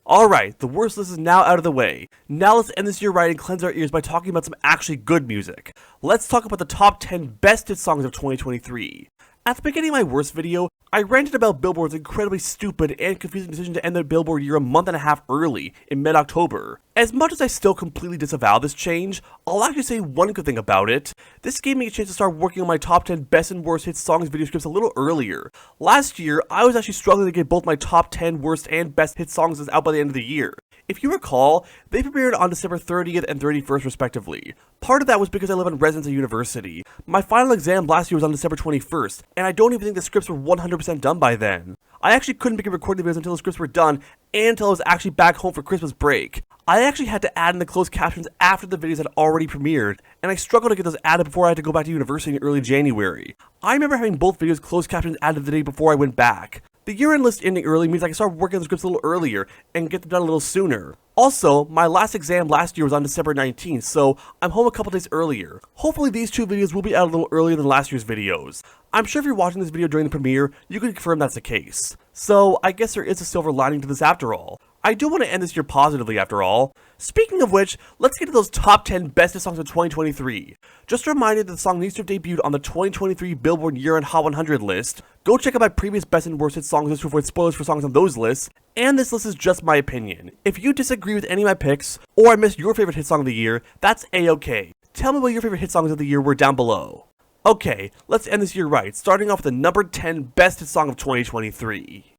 Alright, the worst list is now out of the way. Now let's end this year right and cleanse our ears by talking about some actually good music. Let's talk about the top 10 best hit songs of 2023. At the beginning of my worst video, I ranted about Billboard's incredibly stupid and confusing decision to end the Billboard year a month and a half early, in mid-October. As much as I still completely disavow this change, I'll actually say one good thing about it. This gave me a chance to start working on my top 10 best and worst hit songs video scripts a little earlier. Last year, I was actually struggling to get both my top 10 worst and best hit songs out by the end of the year. If you recall, they premiered on December 30th and 31st respectively. Part of that was because I live in residence at university. My final exam last year was on December 21st, and I don't even think the scripts were 100% done by then. I actually couldn't begin recording the videos until the scripts were done, and until I was actually back home for Christmas break. I actually had to add in the closed captions after the videos had already premiered, and I struggled to get those added before I had to go back to university in early January. I remember having both videos closed captions added the day before I went back. The year-end list ending early means I can start working on the scripts a little earlier and get them done a little sooner. Also, my last exam last year was on December 19th, so I'm home a couple days earlier. Hopefully these two videos will be out a little earlier than last year's videos. I'm sure if you're watching this video during the premiere, you can confirm that's the case. So, I guess there is a silver lining to this after all. I do want to end this year positively after all. Speaking of which, let's get to those top 10 bestest songs of 2023. Just a reminder that the song needs to have debuted on the 2023 Billboard Year-End Hot 100 list. Go check out my previous best and worst hit songs list to avoid spoilers for songs on those lists. And this list is just my opinion. If you disagree with any of my picks, or I missed your favorite hit song of the year, that's a-okay. Tell me what your favorite hit songs of the year were down below. Okay, let's end this year right, starting off with the number 10 best hit song of 2023.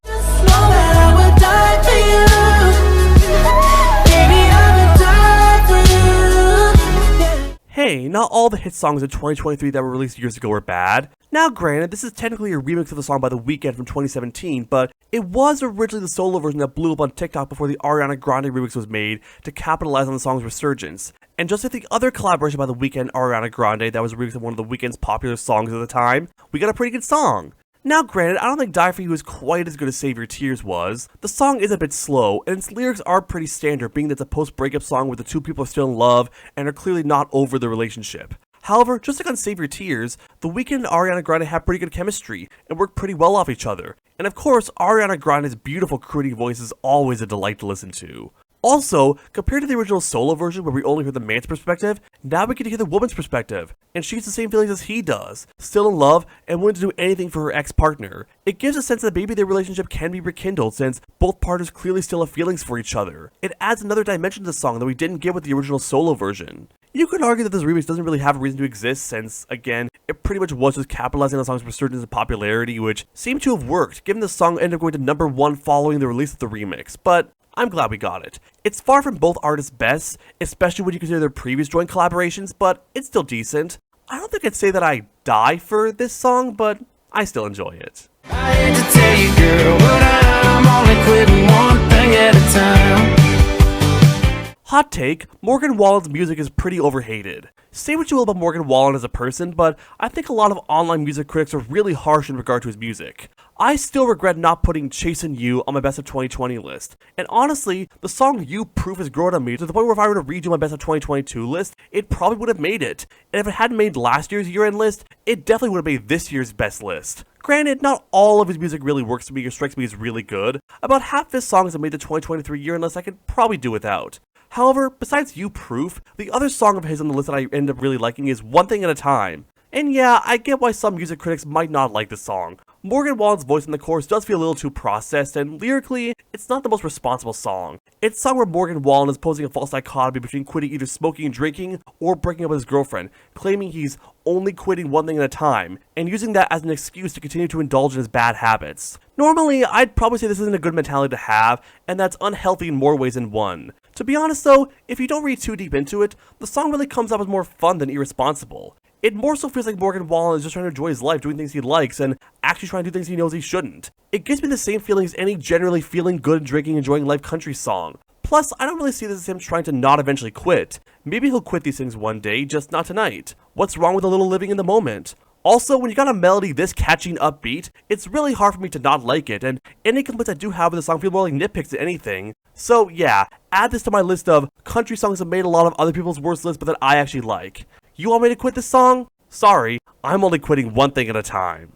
Hey, not all the hit songs of 2023 that were released years ago were bad. Now granted, this is technically a remix of the song by The Weeknd from 2017, but it was originally the solo version that blew up on TikTok before the Ariana Grande remix was made to capitalize on the song's resurgence. And just like the other collaboration by The Weeknd and Ariana Grande that was a remix of one of The Weeknd's popular songs at the time, we got a pretty good song. Now granted, I don't think Die For You is quite as good as Save Your Tears was. The song is a bit slow, and its lyrics are pretty standard, being that it's a post-breakup song where the two people are still in love and are clearly not over the relationship. However, just like on Save Your Tears, The Weeknd and Ariana Grande have pretty good chemistry and work pretty well off each other. And of course, Ariana Grande's beautiful crooning voice is always a delight to listen to. Also, compared to the original solo version where we only heard the man's perspective, now we get to hear the woman's perspective, and she has the same feelings as he does, still in love and willing to do anything for her ex-partner. It gives a sense that maybe their relationship can be rekindled since both partners clearly still have feelings for each other. It adds another dimension to the song that we didn't get with the original solo version. You could argue that this remix doesn't really have a reason to exist since, again, it pretty much was just capitalizing on the song's resurgence and popularity, which seemed to have worked, given the song ended up going to number 1 following the release of the remix, but I'm glad we got it. It's far from both artists' best, especially when you consider their previous joint collaborations, but it's still decent. I don't think I'd say that I die for this song, but I still enjoy it. I hate to tell you, girl, but I'm only quitting one thing at a time. Hot take, Morgan Wallen's music is pretty overhated. Say what you will about Morgan Wallen as a person, but I think a lot of online music critics are really harsh in regard to his music. I still regret not putting Chasin' You on my Best of 2020 list, and honestly, the song You Proof has grown on me to the point where if I were to redo my Best of 2022 list, it probably would have made it. And if it hadn't made last year's year-end list, it definitely would have made this year's best list. Granted, not all of his music really works for me or strikes me as really good. About half his songs that made the 2023 year-end list I could probably do without. However, besides You Proof, the other song of his on the list that I end up really liking is One Thing at a Time. And yeah, I get why some music critics might not like this song. Morgan Wallen's voice in the chorus does feel a little too processed, and lyrically, it's not the most responsible song. It's a song where Morgan Wallen is posing a false dichotomy between quitting either smoking and drinking, or breaking up with his girlfriend, claiming he's only quitting one thing at a time, and using that as an excuse to continue to indulge in his bad habits. Normally, I'd probably say this isn't a good mentality to have, and that's unhealthy in more ways than one. To be honest though, if you don't read too deep into it, the song really comes up as more fun than irresponsible. It more so feels like Morgan Wallen is just trying to enjoy his life, doing things he likes, and actually trying to do things he knows he shouldn't. It gives me the same feeling as any generally feeling good, drinking, enjoying life country song. Plus, I don't really see this as him trying to not eventually quit. Maybe he'll quit these things one day, just not tonight. What's wrong with a little living in the moment? Also, when you got a melody this catchy and upbeat, it's really hard for me to not like it, and any complaints I do have with the song feel more like nitpicks than anything. So yeah, add this to my list of country songs that made a lot of other people's worst lists but that I actually like. You want me to quit this song? Sorry, I'm only quitting one thing at a time.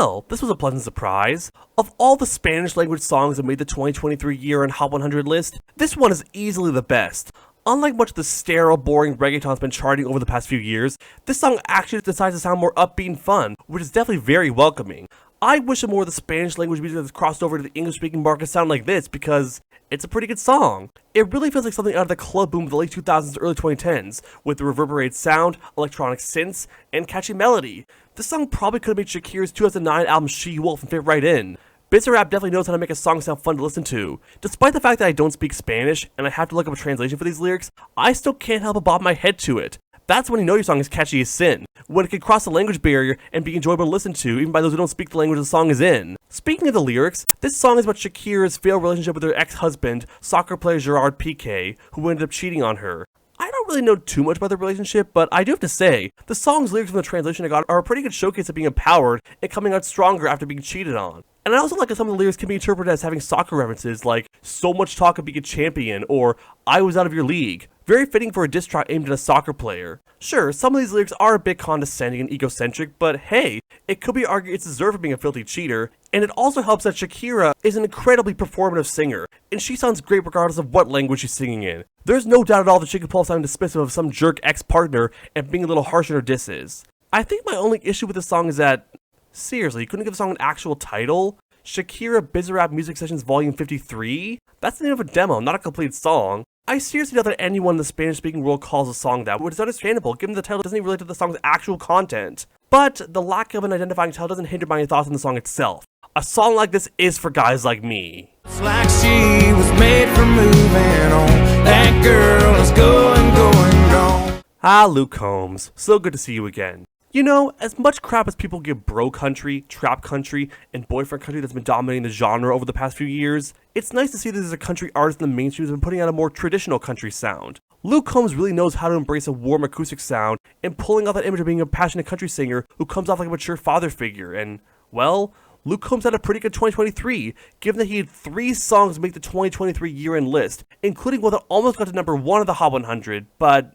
Well, this was a pleasant surprise. Of all the Spanish language songs that made the 2023 year-end Hot 100 list, this one is easily the best. Unlike much of the sterile, boring reggaeton that's been charting over the past few years, this song actually decides to sound more upbeat and fun, which is definitely very welcoming. I wish that more of the Spanish language music that's crossed over to the English-speaking market sound like this because it's a pretty good song. It really feels like something out of the club boom of the late 2000s, early 2010s, with the reverberated sound, electronic synths, and catchy melody. This song probably could have made Shakira's 2009 album She Wolf and fit right in. Bizarrap definitely knows how to make a song sound fun to listen to. Despite the fact that I don't speak Spanish, and I have to look up a translation for these lyrics, I still can't help but bob my head to it. That's when you know your song is catchy as sin, when it can cross the language barrier and be enjoyable to listen to, even by those who don't speak the language the song is in. Speaking of the lyrics, this song is about Shakira's failed relationship with her ex-husband, soccer player Gerard Piqué, who ended up cheating on her. I don't really know too much about the relationship, but I do have to say, the song's lyrics from the translation I got are a pretty good showcase of being empowered and coming out stronger after being cheated on. And I also like that some of the lyrics can be interpreted as having soccer references like, so much talk of being a champion, or I was out of your league. Very fitting for a diss track aimed at a soccer player. Sure, some of these lyrics are a bit condescending and egocentric, but hey, it could be argued it's deserved for being a filthy cheater, and it also helps that Shakira is an incredibly performative singer, and she sounds great regardless of what language she's singing in. There's no doubt at all that she could pull off sounding dismissive of some jerk ex-partner and being a little harsh in her disses. I think my only issue with this song is that, seriously, you couldn't give the song an actual title? Shakira Bizarrap Music Sessions Volume 53? That's the name of a demo, not a complete song. I seriously doubt that anyone in the Spanish-speaking world calls a song that, which is understandable given the title doesn't even relate to the song's actual content. But the lack of an identifying title doesn't hinder my thoughts on the song itself. A song like this is for guys like me. It's like she was made for moving on. That girl is going, gone. Ah, Luke Combs. So good to see you again. You know, as much crap as people give bro country, trap country, and boyfriend country that's been dominating the genre over the past few years, it's nice to see that there's a country artist in the mainstream who's been putting out a more traditional country sound. Luke Combs really knows how to embrace a warm acoustic sound and pulling off that image of being a passionate country singer who comes off like a mature father figure, and, well, Luke Combs had a pretty good 2023, given that he had 3 songs make the 2023 year-end list, including one that almost got to number 1 of the Hot 100, but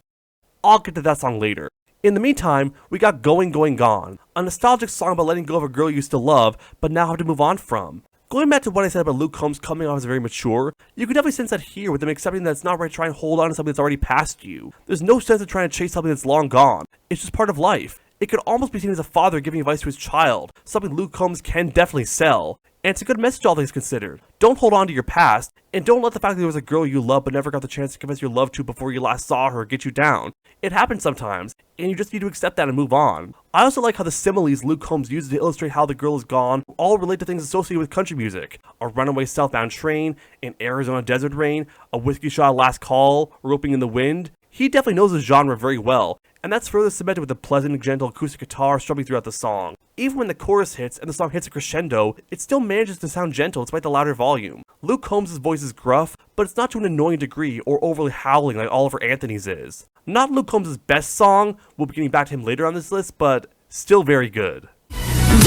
I'll get to that song later. In the meantime, we got Going, Going, Gone, a nostalgic song about letting go of a girl you used to love, but now have to move on from. Going back to what I said about Luke Combs coming off as very mature, you can definitely sense that here with him accepting that it's not right to try and hold on to something that's already past you. There's no sense of trying to chase something that's long gone. It's just part of life. It could almost be seen as a father giving advice to his child, something Luke Combs can definitely sell. And it's a good message all things considered. Don't hold on to your past, and don't let the fact that there was a girl you loved but never got the chance to confess your love to before you last saw her get you down. It happens sometimes, and you just need to accept that and move on. I also like how the similes Luke Combs uses to illustrate how the girl is gone all relate to things associated with country music. A runaway southbound train, an Arizona desert rain, a whiskey shot last call, roping in the wind. He definitely knows the genre very well, and that's further cemented with the pleasant and gentle acoustic guitar strumming throughout the song. Even when the chorus hits and the song hits a crescendo, it still manages to sound gentle despite the louder volume. Luke Combs' voice is gruff, but it's not to an annoying degree or overly howling like Oliver Anthony's is. Not Luke Combs' best song, we'll be getting back to him later on this list, but still very good. Dance,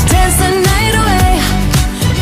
dance the night away.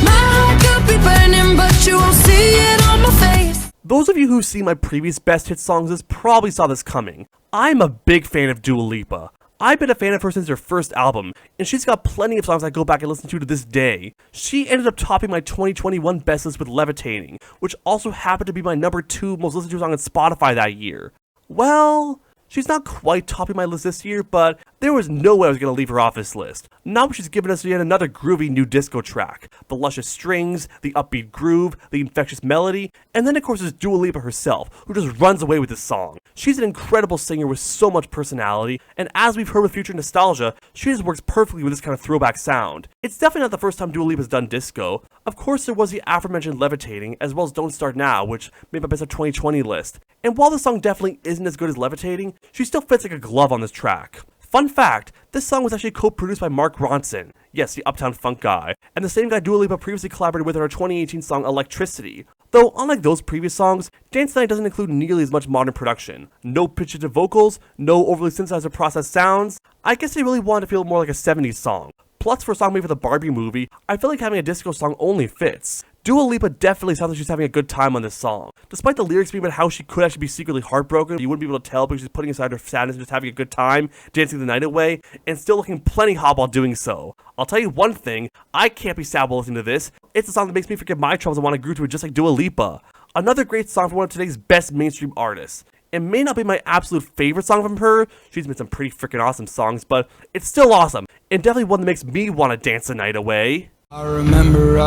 My heart could be burning, but you won't see it on my face. Those of you who see my previous best hit songs probably saw this coming. I'm a big fan of Dua Lipa. I've been a fan of her since her first album, and she's got plenty of songs I go back and listen to this day. She ended up topping my 2021 best list with Levitating, which also happened to be my number 2 most listened to song on Spotify that year. Well, she's not quite topping my list this year, but there was no way I was going to leave her off this list. Now she's given us yet another groovy new disco track. The luscious strings, the upbeat groove, the infectious melody, and then of course there's Dua Lipa herself, who just runs away with this song. She's an incredible singer with so much personality, and as we've heard with Future Nostalgia, she just works perfectly with this kind of throwback sound. It's definitely not the first time Dua Lipa's done disco. Of course there was the aforementioned Levitating, as well as Don't Start Now, which made my best of 2020 list. And while the song definitely isn't as good as Levitating, she still fits like a glove on this track. Fun fact, this song was actually co-produced by Mark Ronson, yes, the Uptown Funk guy, and the same guy Dua Lipa previously collaborated with in her 2018 song Electricity. Though, unlike those previous songs, Dance the Night doesn't include nearly as much modern production. No pitched vocals, no overly synthesized or processed sounds. I guess they really wanted to feel more like a 70s song. Plus, for a song made for the Barbie movie, I feel like having a disco song only fits. Dua Lipa definitely sounds like she's having a good time on this song. Despite the lyrics being about how she could actually be secretly heartbroken, you wouldn't be able to tell because she's putting aside her sadness and just having a good time, dancing the night away, and still looking plenty hot while doing so. I'll tell you one thing, I can't be sad while listening to this. It's a song that makes me forget my troubles and want to groove to it just like Dua Lipa. Another great song from one of today's best mainstream artists. It may not be my absolute favorite song from her, she's made some pretty freaking awesome songs, but it's still awesome, and definitely one that makes me want to dance the night away. I remember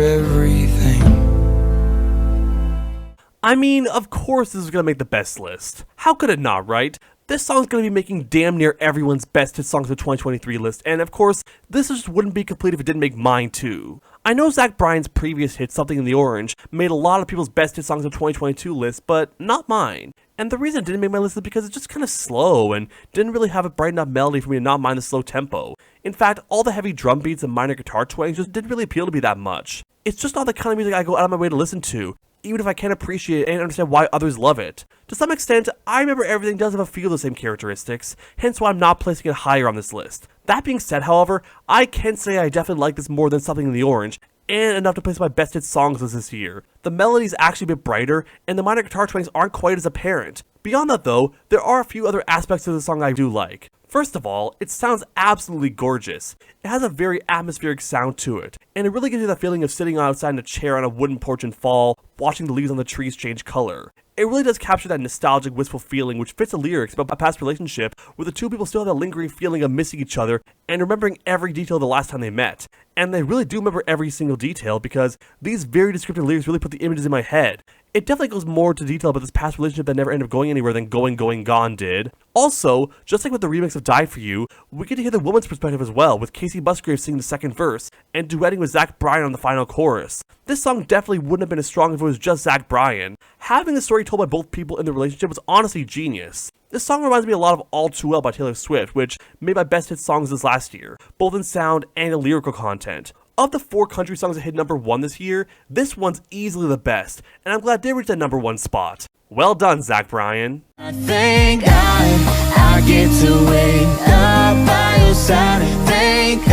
everything. I mean, of course this is gonna make the best list. How could it not, right? This song's gonna be making damn near everyone's best hit songs of the 2023 list, and of course, this just wouldn't be complete if it didn't make mine too. I know Zach Bryan's previous hit, Something in the Orange, made a lot of people's best hit songs of 2022 list, but not mine. And the reason it didn't make my list is because it's just kinda slow, and didn't really have a bright enough melody for me to not mind the slow tempo. In fact, all the heavy drum beats and minor guitar twangs just didn't really appeal to me that much. It's just not the kind of music I go out of my way to listen to, even if I can't appreciate it and understand why others love it. To some extent, I Remember Everything does have a few of the same characteristics, hence why I'm not placing it higher on this list. That being said, however, I can say I definitely like this more than Something in the Orange, and enough to place my best hit songs list this year. The melody's actually a bit brighter, and the minor guitar twangs aren't quite as apparent. Beyond that though, there are a few other aspects of the song I do like. First of all, it sounds absolutely gorgeous. It has a very atmospheric sound to it, and it really gives you that feeling of sitting outside in a chair on a wooden porch in fall, watching the leaves on the trees change color. It really does capture that nostalgic, wistful feeling which fits the lyrics about a past relationship where the two people still have that lingering feeling of missing each other and remembering every detail of the last time they met. And they really do remember every single detail because these very descriptive lyrics really put the images in my head. It definitely goes more into detail about this past relationship that never ended up going anywhere than Going, Going, Gone did. Also, just like with the remix of Die For You, we get to hear the woman's perspective as well, with Casey Musgrave singing the second verse, and duetting with Zach Bryan on the final chorus. This song definitely wouldn't have been as strong if it was just Zach Bryan. Having the story told by both people in the relationship was honestly genius. This song reminds me a lot of All Too Well by Taylor Swift, which made my best hit songs this last year, both in sound and in lyrical content. Of the 4 country songs that hit #1 this year, this one's easily the best, and I'm glad they reached that #1 spot. Well done, Zach Bryan. I think I get to wake up by your side. I think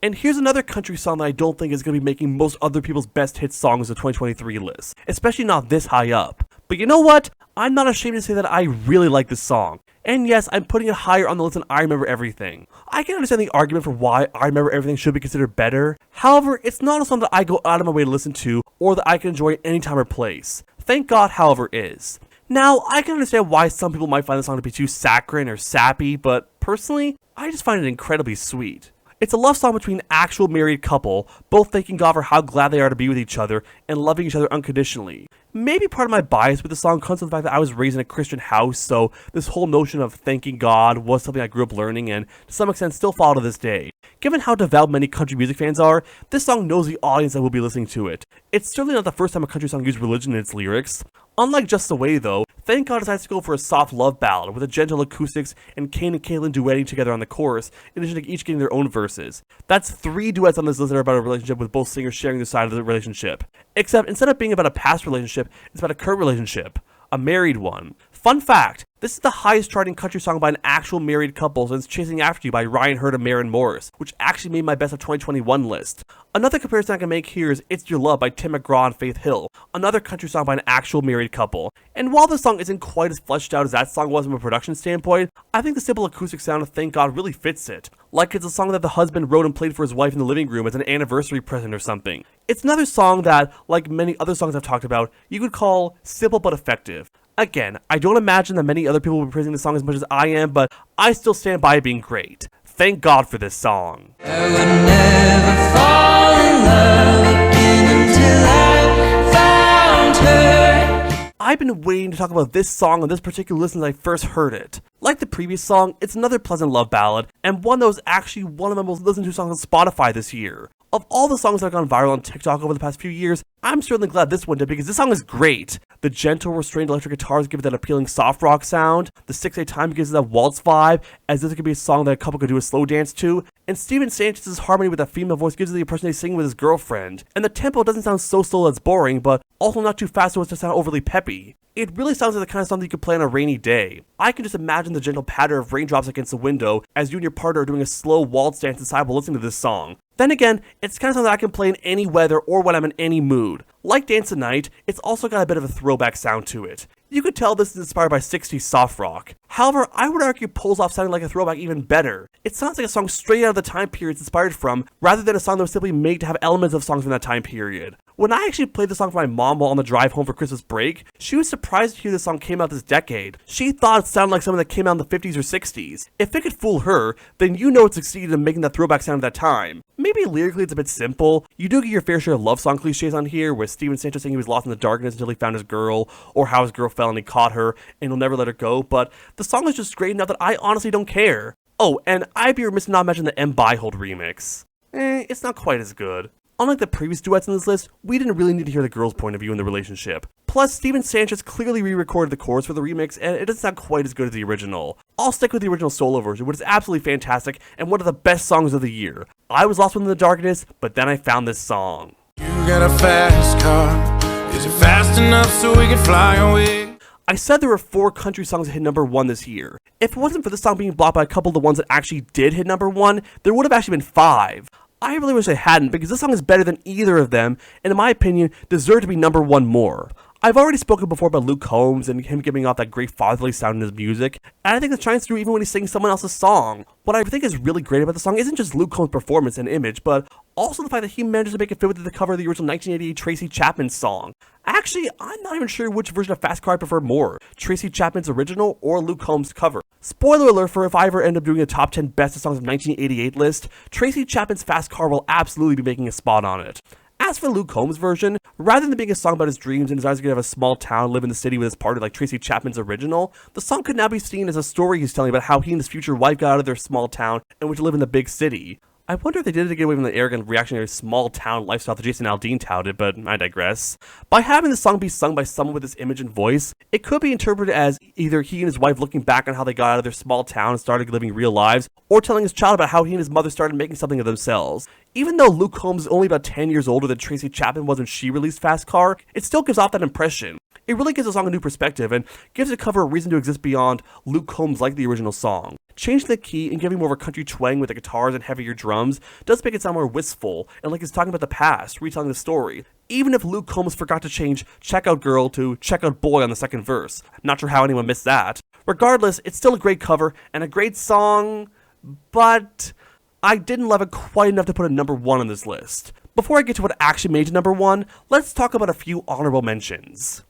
And here's another country song that I don't think is going to be making most other people's best hit songs of the 2023 list, especially not this high up. But you know what? I'm not ashamed to say that I really like this song. And yes, I'm putting it higher on the list than I Remember Everything. I can understand the argument for why I Remember Everything should be considered better. However, it's not a song that I go out of my way to listen to, or that I can enjoy at any time or place. Thank God, however, is. Now, I can understand why some people might find the song to be too saccharine or sappy, but personally, I just find it incredibly sweet. It's a love song between an actual married couple, both thanking God for how glad they are to be with each other and loving each other unconditionally. Maybe part of my bias with the song comes from the fact that I was raised in a Christian house, so this whole notion of thanking God was something I grew up learning and to some extent still follow to this day. Given how devout many country music fans are, this song knows the audience that will be listening to it. It's certainly not the first time a country song used religion in its lyrics. Unlike Just the Way though, Thank God decides to go for a soft love ballad with a gentle acoustics and Kane and Caitlin duetting together on the chorus, in addition to each getting their own verses. That's 3 duets on this list that are about a relationship with both singers sharing their side of the relationship. Except instead of being about a past relationship, it's about a current relationship. A married one. Fun fact, this is the highest charting country song by an actual married couple since Chasing After You by Ryan Hurd and Maren Morris, which actually made my best of 2021 list. Another comparison I can make here is It's Your Love by Tim McGraw and Faith Hill, another country song by an actual married couple. And while this song isn't quite as fleshed out as that song was from a production standpoint, I think the simple acoustic sound of Thank God really fits it. Like it's a song that the husband wrote and played for his wife in the living room as an anniversary present or something. It's another song that, like many other songs I've talked about, you could call simple but effective. Again, I don't imagine that many other people will be praising this song as much as I am, but I still stand by it being great. Thank God for this song. I would never fall in love again until I found her. I've been waiting to talk about this song on this particular listen since I first heard it. Like the previous song, it's another pleasant love ballad, and one that was actually one of my most listened to songs on Spotify this year. Of all the songs that have gone viral on TikTok over the past few years, I'm certainly glad this one did because this song is great. The gentle, restrained electric guitars give it that appealing soft rock sound, the 6/8 time gives it that waltz vibe, as if it could be a song that a couple could do a slow dance to, and Steven Sanchez's harmony with that female voice gives it the impression he's singing with his girlfriend, and the tempo doesn't sound so slow that's boring, but also not too fast so as to sound overly peppy. It really sounds like the kind of song that you could play on a rainy day. I can just imagine the gentle patter of raindrops against the window as you and your partner are doing a slow waltz dance inside while listening to this song. Then again, it's kind of something I can play in any weather or when I'm in any mood. Like Dance the Night, it's also got a bit of a throwback sound to it. You could tell this is inspired by 60s soft rock. However, I would argue pulls off sounding like a throwback even better. It sounds like a song straight out of the time period it's inspired from, rather than a song that was simply made to have elements of songs from that time period. When I actually played the song for my mom while on the drive home for Christmas break, she was surprised to hear this song came out this decade. She thought it sounded like something that came out in the 50s or 60s. If it could fool her, then you know it succeeded in making that throwback sound at that time. Maybe lyrically it's a bit simple. You do get your fair share of love song cliches on here, with Steven Sanchez saying he was lost in the darkness until he found his girl, or how his girl fell and he caught her, and he'll never let her go, but the song is just great enough that I honestly don't care. Oh, and I'd be remiss to not mention the M. Byhold remix. It's not quite as good. Unlike the previous duets in this list, we didn't really need to hear the girl's point of view in the relationship. Plus, Steven Sanchez clearly re-recorded the chorus for the remix, and it doesn't sound quite as good as the original. I'll stick with the original solo version, which is absolutely fantastic and one of the best songs of the year. I was lost in the darkness, but then I found this song. You got a fast car. Is it fast enough so we can fly away? I said there were 4 country songs that hit number 1 this year. If it wasn't for this song being blocked by a couple of the ones that actually did hit number 1, there would have actually been 5. I really wish I hadn't, because this song is better than either of them, and in my opinion, deserved to be number 1 more. I've already spoken before about Luke Combs and him giving off that great fatherly sound in his music, and I think that shines through even when he's singing someone else's song. What I think is really great about the song isn't just Luke Combs' performance and image, but also the fact that he managed to make it fit with the cover of the original 1988 Tracy Chapman song. Actually, I'm not even sure which version of Fast Car I prefer more, Tracy Chapman's original or Luke Combs' cover. Spoiler alert for if I ever end up doing a top 10 best songs of 1988 list, Tracy Chapman's Fast Car will absolutely be making a spot on it. As for Luke Combs' version, rather than being a song about his dreams and desires to get out of a small town, live in the city with his party like Tracy Chapman's original, the song could now be seen as a story he's telling about how he and his future wife got out of their small town and went to live in the big city. I wonder if they did it to get away from the arrogant, reactionary small town lifestyle that Jason Aldean touted, but I digress. By having the song be sung by someone with this image and voice, it could be interpreted as either he and his wife looking back on how they got out of their small town and started living real lives, or telling his child about how he and his mother started making something of themselves. Even though Luke Combs is only about 10 years older than Tracy Chapman was when she released Fast Car, it still gives off that impression. It really gives the song a new perspective and gives the cover a reason to exist beyond Luke Combs like the original song. Changing the key and giving more of a country twang with the guitars and heavier drums does make it sound more wistful and like it's talking about the past, retelling the story. Even if Luke Combs forgot to change Checkout Girl to Checkout Boy on the second verse. Not sure how anyone missed that. Regardless, it's still a great cover and a great song, but I didn't love it quite enough to put it number 1 on this list. Before I get to what actually made it number 1, let's talk about a few honorable mentions.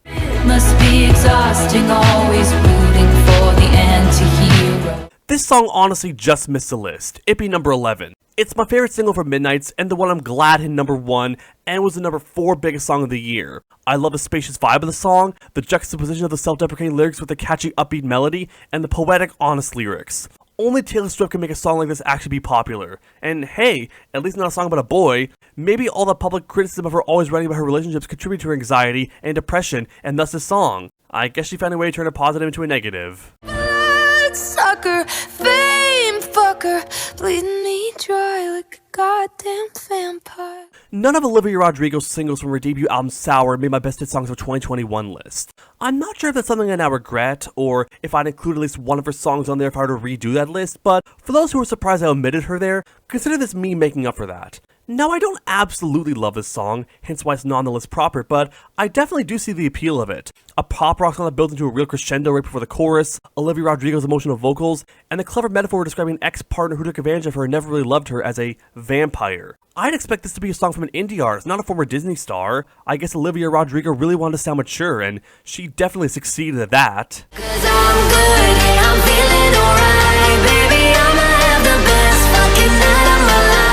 Must be exhausting, always rooting for the anti-hero. This song honestly just missed the list, it being number 11. It's my favorite single from Midnights, and the one I'm glad hit number 1, and was the number 4 biggest song of the year. I love the spacious vibe of the song, the juxtaposition of the self-deprecating lyrics with the catchy upbeat melody, and the poetic, honest lyrics. Only Taylor Swift can make a song like this actually be popular. And hey, at least not a song about a boy. Maybe all the public criticism of her always writing about her relationships contributed to her anxiety and depression, and thus this song. I guess she found a way to turn a positive into a negative. Sucker, fame fucker, bleeding me dry like a goddamn vampire. None of Olivia Rodrigo's singles from her debut album Sour made my best hit songs of 2021 list. I'm not sure if that's something I now regret, or if I'd include at least one of her songs on there if I were to redo that list, but for those who were surprised I omitted her there, consider this me making up for that. Now, I don't absolutely love this song, hence why it's not on the list proper, but I definitely do see the appeal of it. A pop rock song that builds into a real crescendo right before the chorus, Olivia Rodrigo's emotional vocals, and the clever metaphor describing an ex-partner who took advantage of her and never really loved her as a vampire. I'd expect this to be a song from an indie artist, not a former Disney star. I guess Olivia Rodrigo really wanted to sound mature, and she definitely succeeded at that. 'Cause I'm good and I'm feeling alright, baby, I'ma have the best fucking night of my life.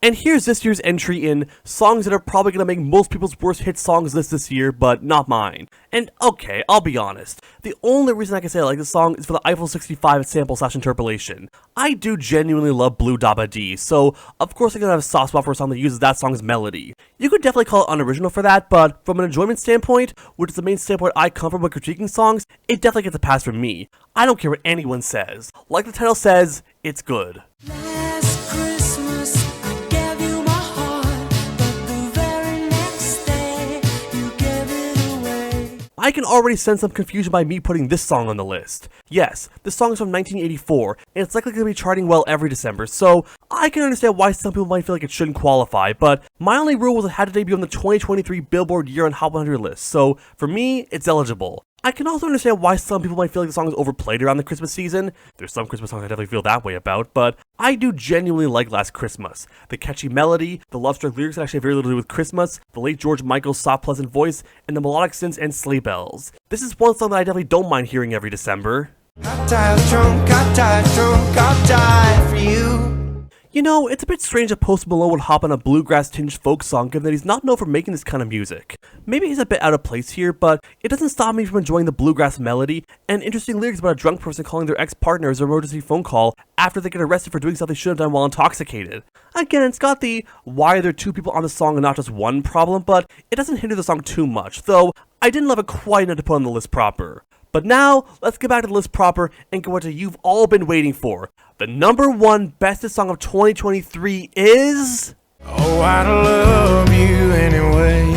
And here's this year's entry in songs that are probably going to make most people's worst hit songs list this year, but not mine. And okay, I'll be honest, the only reason I can say I like this song is for the Eiffel 65 sample/interpolation. I do genuinely love Blue Dabba Dee, so of course I'm going to have a soft spot for a song that uses that song's melody. You could definitely call it unoriginal for that, but from an enjoyment standpoint, which is the main standpoint I come from when critiquing songs, it definitely gets a pass from me. I don't care what anyone says. Like the title says, it's good. Last Christmas, I gave you my heart, but the very next day, you gave it away. I can already sense some confusion by me putting this song on the list. Yes, this song is from 1984, and it's likely going to be charting well every December, so I can understand why some people might feel like it shouldn't qualify, but my only rule was it had to debut on the 2023 Billboard Year on Hot 100 list, so for me, it's eligible. I can also understand why some people might feel like the song is overplayed around the Christmas season. There's some Christmas songs I definitely feel that way about, but I do genuinely like Last Christmas. The catchy melody, the love-struck lyrics that actually have very little to do with Christmas, the late George Michael's soft, pleasant voice, and the melodic synths and sleigh bells. This is one song that I definitely don't mind hearing every December. Got tired drunk, got tired for you. You know, it's a bit strange that Post Malone would hop on a bluegrass-tinged folk song given that he's not known for making this kind of music. Maybe he's a bit out of place here, but it doesn't stop me from enjoying the bluegrass melody and interesting lyrics about a drunk person calling their ex-partner as an emergency phone call after they get arrested for doing something they should have done while intoxicated. Again, it's got the why are there two people on the song and not just one problem, but it doesn't hinder the song too much, though I didn't love it quite enough to put on the list proper. But now, let's get back to the list proper and go into you've all been waiting for. The number one bestest song of 2023 is... Oh, I'd love you anyway.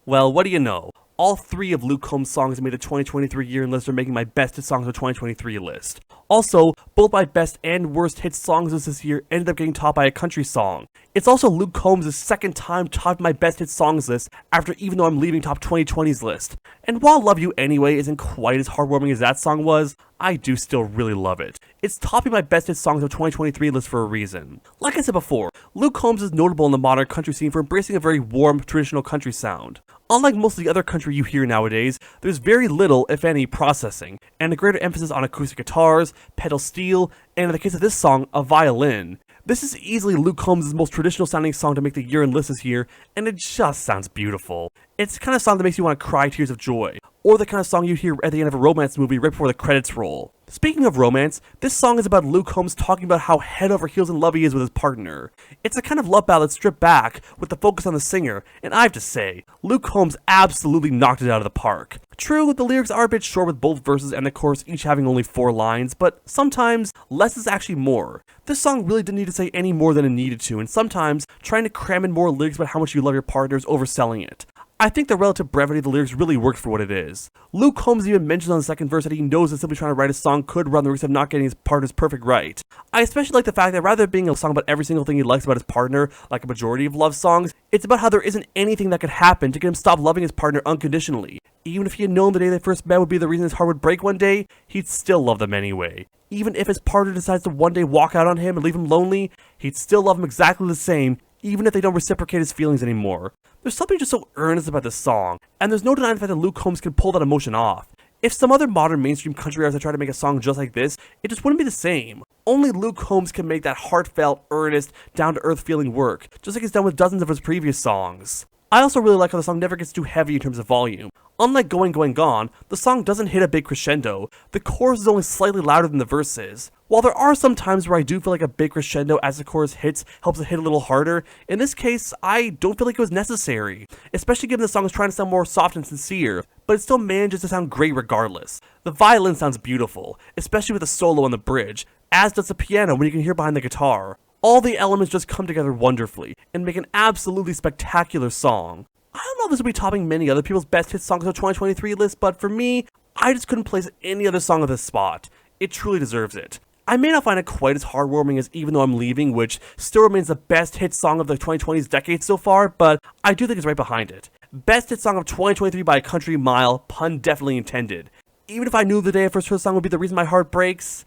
Well, what do you know? All three of Luke Combs' songs made the 2023 year-end list are making my bestest songs of 2023 list. Also, both my best and worst hit songs this year ended up getting topped by a country song. It's also Luke Combs' second time topped my best hit songs list after even though I'm leaving top 2020's list. And while Love You Anyway isn't quite as heartwarming as that song was, I do still really love it. It's topping my best hit songs of 2023 list for a reason. Like I said before, Luke Combs is notable in the modern country scene for embracing a very warm, traditional country sound. Unlike most of the other country you hear nowadays, there's very little, if any, processing, and a greater emphasis on acoustic guitars, pedal steel, and in the case of this song, a violin. This is easily Luke Combs' most traditional sounding song to make the year-end list this year, and it just sounds beautiful. It's the kind of song that makes you want to cry tears of joy, or the kind of song you hear at the end of a romance movie right before the credits roll. Speaking of romance, this song is about Luke Combs talking about how head over heels in love he is with his partner. It's a kind of love ballad stripped back, with the focus on the singer, and I have to say, Luke Combs absolutely knocked it out of the park. True, the lyrics are a bit short with both verses and the chorus each having only 4 lines, but sometimes, less is actually more. This song really didn't need to say any more than it needed to, and sometimes, trying to cram in more lyrics about how much you love your partner is overselling it. I think the relative brevity of the lyrics really works for what it is. Luke Combs even mentions on the second verse that he knows that simply trying to write a song could run the risk of not getting his partner's perfect right. I especially like the fact that rather than being a song about every single thing he likes about his partner, like a majority of love songs, it's about how there isn't anything that could happen to get him stop loving his partner unconditionally. Even if he had known the day they first met would be the reason his heart would break one day, he'd still love them anyway. Even if his partner decides to one day walk out on him and leave him lonely, he'd still love him exactly the same, even if they don't reciprocate his feelings anymore. There's something just so earnest about this song, and there's no denying the fact that Luke Combs can pull that emotion off. If some other modern mainstream country artist had tried to make a song just like this, it just wouldn't be the same. Only Luke Combs can make that heartfelt, earnest, down-to-earth feeling work, just like he's done with dozens of his previous songs. I also really like how the song never gets too heavy in terms of volume. Unlike Going Going Gone, the song doesn't hit a big crescendo, the chorus is only slightly louder than the verses. While there are some times where I do feel like a big crescendo as the chorus hits helps it hit a little harder, in this case, I don't feel like it was necessary, especially given the song is trying to sound more soft and sincere, but it still manages to sound great regardless. The violin sounds beautiful, especially with the solo on the bridge, as does the piano when you can hear behind the guitar. All the elements just come together wonderfully, and make an absolutely spectacular song. I don't know if this will be topping many other people's best hit songs of 2023 list, but for me, I just couldn't place any other song on this spot. It truly deserves it. I may not find it quite as heartwarming as Even Though I'm Leaving, which still remains the best hit song of the 2020s decade so far, but I do think it's right behind it. Best hit song of 2023 by a country mile, pun definitely intended. Even if I knew the day I first heard the song would be the reason my heart breaks,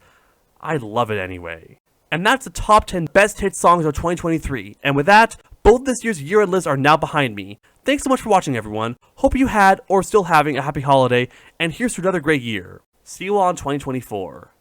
I love it anyway. And that's the top 10 best hit songs of 2023, and with that, both this year's year-end lists are now behind me. Thanks so much for watching, everyone. Hope you had, or still having, a happy holiday, and here's to another great year. See you all in 2024.